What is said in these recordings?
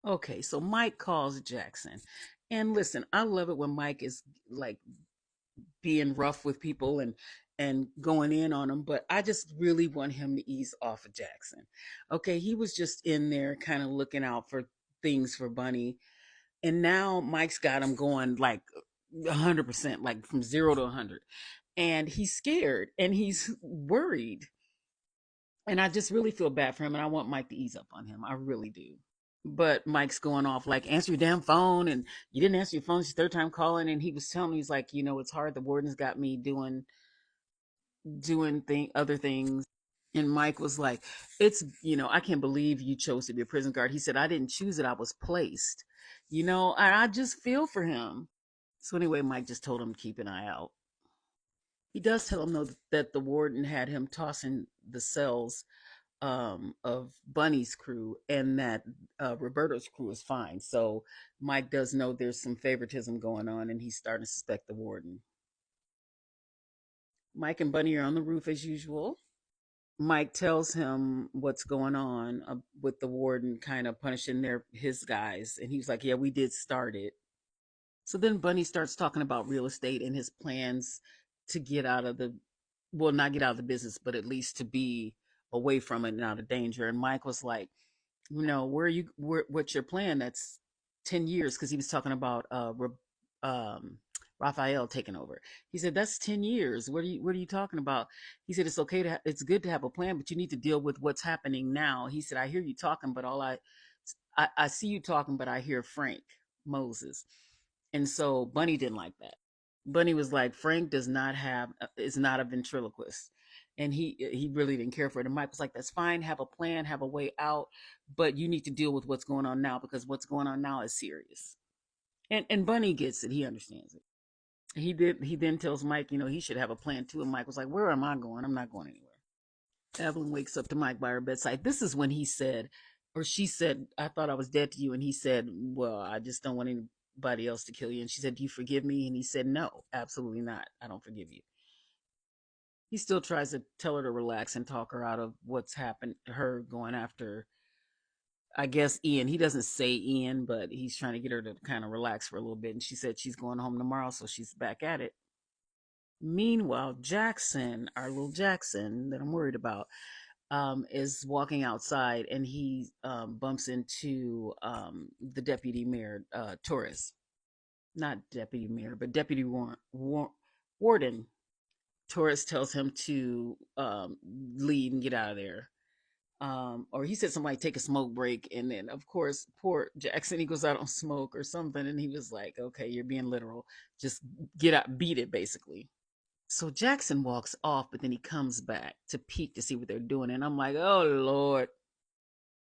Okay, so Mike calls Jackson. And listen, I love it when Mike is like being rough with people and going in on them, but I just really want him to ease off of Jackson. Okay, he was just in there kind of looking out for things for Bunny, and now Mike's got him going like 100%, like from 0 to 100. And he's scared and he's worried. And I just really feel bad for him and I want Mike to ease up on him. I really do. But Mike's going off like, answer your damn phone, and you didn't answer your phone. It's your third time calling. And he was telling me, he's like, it's hard. The warden's got me doing other things. And Mike was like, I can't believe you chose to be a prison guard. He said, I didn't choose it. I was placed, and I just feel for him. So anyway, Mike just told him to keep an eye out. He does tell him though that the warden had him tossing the cells of Bunny's crew, and that Roberto's crew is fine. So Mike does know there's some favoritism going on, and he's starting to suspect the warden. Mike and Bunny are on the roof as usual. Mike tells him what's going on with the warden kind of punishing his guys, and he's like, "Yeah, we did start it." So then Bunny starts talking about real estate and his plans to get out of well, not get out of the business, but at least to be away from it and out of danger. And Mike was like, what's your plan? That's 10 years. Cause he was talking about, um, Raphael taking over. He said, that's 10 years. What are you talking about? He said, it's good to have a plan, but you need to deal with what's happening now. He said, I hear you talking, but I see you talking, but I hear Frank Moses. And so Bunny didn't like that. Bunny was like, Frank is not a ventriloquist. And he really didn't care for it. And Mike was like, that's fine, have a plan, have a way out, but you need to deal with what's going on now because what's going on now is serious. And Bunny gets it, he understands it. He then tells Mike, he should have a plan too. And Mike was like, where am I going? I'm not going anywhere. Evelyn wakes up to Mike by her bedside. This is when he said, or she said, I thought I was dead to you. And he said, well, I just don't want anybody else to kill you. And she said, do you forgive me? And he said, no, absolutely not. I don't forgive you. He still tries to tell her to relax and talk her out of what's happened to her going after, I guess, Ian. He doesn't say Ian, but he's trying to get her to kind of relax for a little bit. And she said she's going home tomorrow, so she's back at it. Meanwhile, Jackson, our little Jackson that I'm worried about, is walking outside and he bumps into the deputy mayor, Torres. Not deputy mayor, but warden. Torres tells him to leave and get out of there. Or he said somebody take a smoke break, and then of course poor Jackson, he goes out on smoke or something, and he was like, "Okay, you're being literal. Just get out, beat it, basically." So Jackson walks off, but then he comes back to peek to see what they're doing, and I'm like, "Oh Lord!"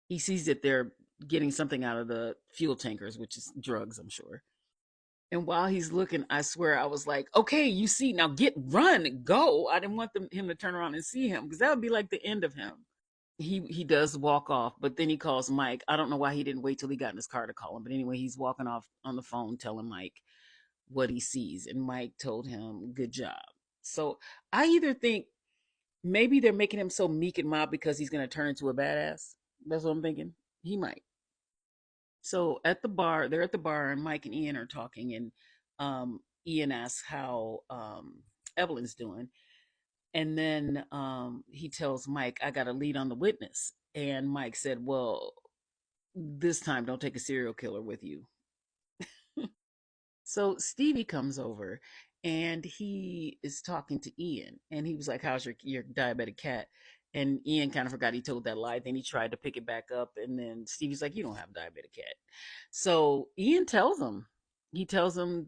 He sees that they're getting something out of the fuel tankers, which is drugs, I'm sure. And while he's looking, I swear I was like, "Okay, you see now, run, go." I didn't want him to turn around and see him because that would be like the end of him. He does walk off, but then he calls Mike. I don't know why he didn't wait till he got in his car to call him, but anyway, he's walking off on the phone telling Mike what he sees, and Mike told him, "Good job." So I either think maybe they're making him so meek and mild because he's going to turn into a badass. That's what I'm thinking. He might. So at the bar, they're at the bar, and Mike and Ian are talking, and Ian asks how Evelyn's doing, and then he tells Mike, "I got a lead on the witness," and Mike said, "Well, this time don't take a serial killer with you." So Stevie comes over and he is talking to Ian, and he was like, "How's your diabetic cat?" And Ian kind of forgot he told that lie. Then he tried to pick it back up, and then Stevie's like, "You don't have a diabetic cat." So Ian tells him,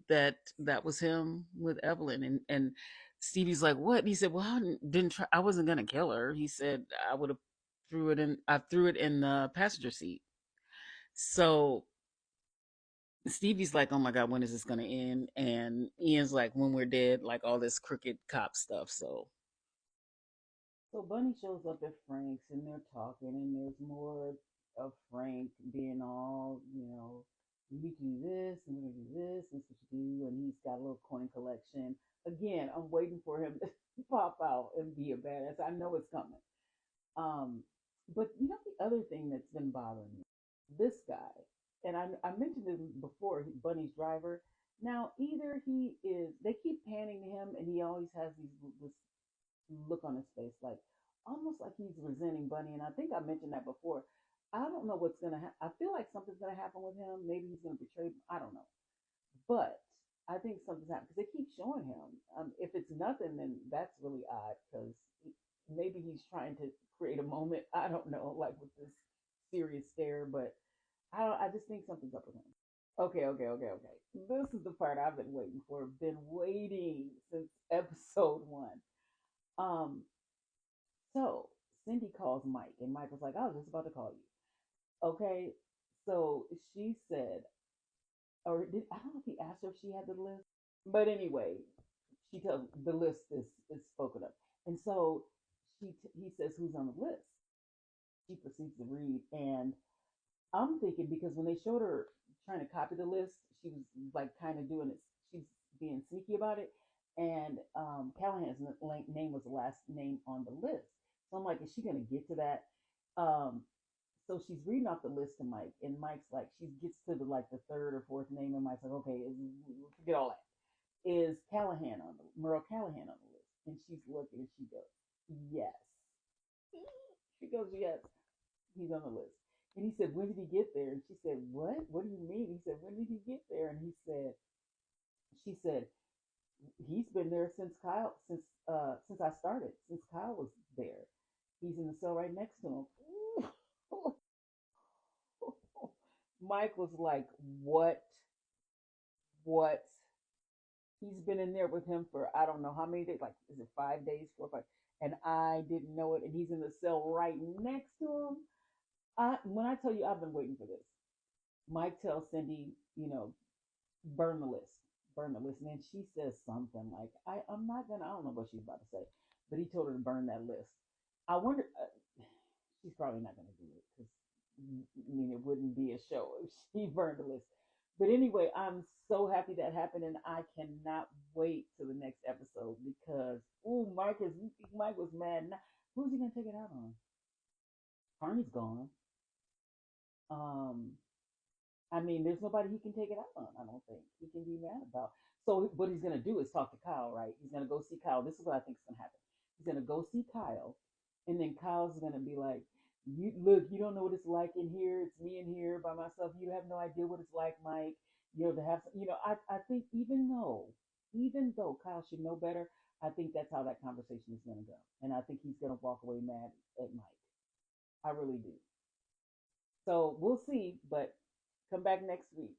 that that was him with Evelyn, and Stevie's like, "What?" And he said, "Well, I didn't try. I wasn't gonna kill her." He said, "I would have threw it in. I threw it in the passenger seat." So Stevie's like, "Oh my God, when is this gonna end?" And Ian's like, "When we're dead," like all this crooked cop stuff. So Bunny shows up at Frank's and they're talking, and there's more of Frank being all, you need to do this, and we're gonna do this, and this is what you do, and he's got a little coin collection. Again, I'm waiting for him to pop out and be a badass. I know it's coming. Um, but the other thing that's been bothering me, this guy. and I mentioned him before, Bunny's driver. Now, either he is, they keep panning to him, and he always has this look on his face, like almost like he's resenting Bunny. And I think I mentioned that before. I don't know what's gonna happen. I feel like something's gonna happen with him. Maybe he's gonna betray. I don't know, but I think something's happened because they keep showing him. If it's nothing, then that's really odd because maybe he's trying to create a moment. I don't know, like with this serious stare, but I just think something's up with him. Okay, okay, okay, okay. This is the part I've been waiting for. Been waiting since episode one. Um, so Cindy calls Mike, and Mike was like, "I was just about to call you." Okay, so she said, or did, I don't know if he asked her if she had the list, but anyway, she tells the list is spoken of, and so he says who's on the list. She proceeds to read, and I'm thinking because when they showed her trying to copy the list, she was like kind of doing it. She's being sneaky about it, and Callahan's name was the last name on the list. So I'm like, is she gonna get to that? Um, so she's reading off the list to Mike, and Mike's like, she gets to the like the third or fourth name, and Mike's like, okay, forget all that. Is Callahan on the Merle Callahan on the list? And she's looking, and she goes, yes. She goes, yes, he's on the list. And he said, when did he get there? And she said, what? What do you mean? He said, when did he get there? And she said, he's been there since since I started, since Kyle was there. He's in the cell right next to him. Mike was like, what? What? He's been in there with him for I don't know how many days, like is it 5 days, 4 or 5? And I didn't know it, and he's in the cell right next to him. When I tell you I've been waiting for this. Mike tells Cindy, burn the list, burn the list. And then she says something like, I'm not gonna, I don't know what she's about to say, but he told her to burn that list. I wonder, she's probably not gonna do it because, I mean, it wouldn't be a show if she burned the list. But anyway, I'm so happy that happened, and I cannot wait to the next episode because, oh, Mike was mad. Now, who's he gonna take it out on? Carney's gone. Um, I mean, there's nobody he can take it out on. I don't think he can be mad about. So what he's gonna do is talk to Kyle, right? He's gonna go see Kyle. This is what I think is gonna happen. He's gonna go see Kyle, and then Kyle's gonna be like, "You look, you don't know what it's like in here. It's me in here by myself. You have no idea what it's like, Mike. To have, I think even though Kyle should know better, I think that's how that conversation is gonna go, and I think he's gonna walk away mad at Mike. I really do. So we'll see, but come back next week.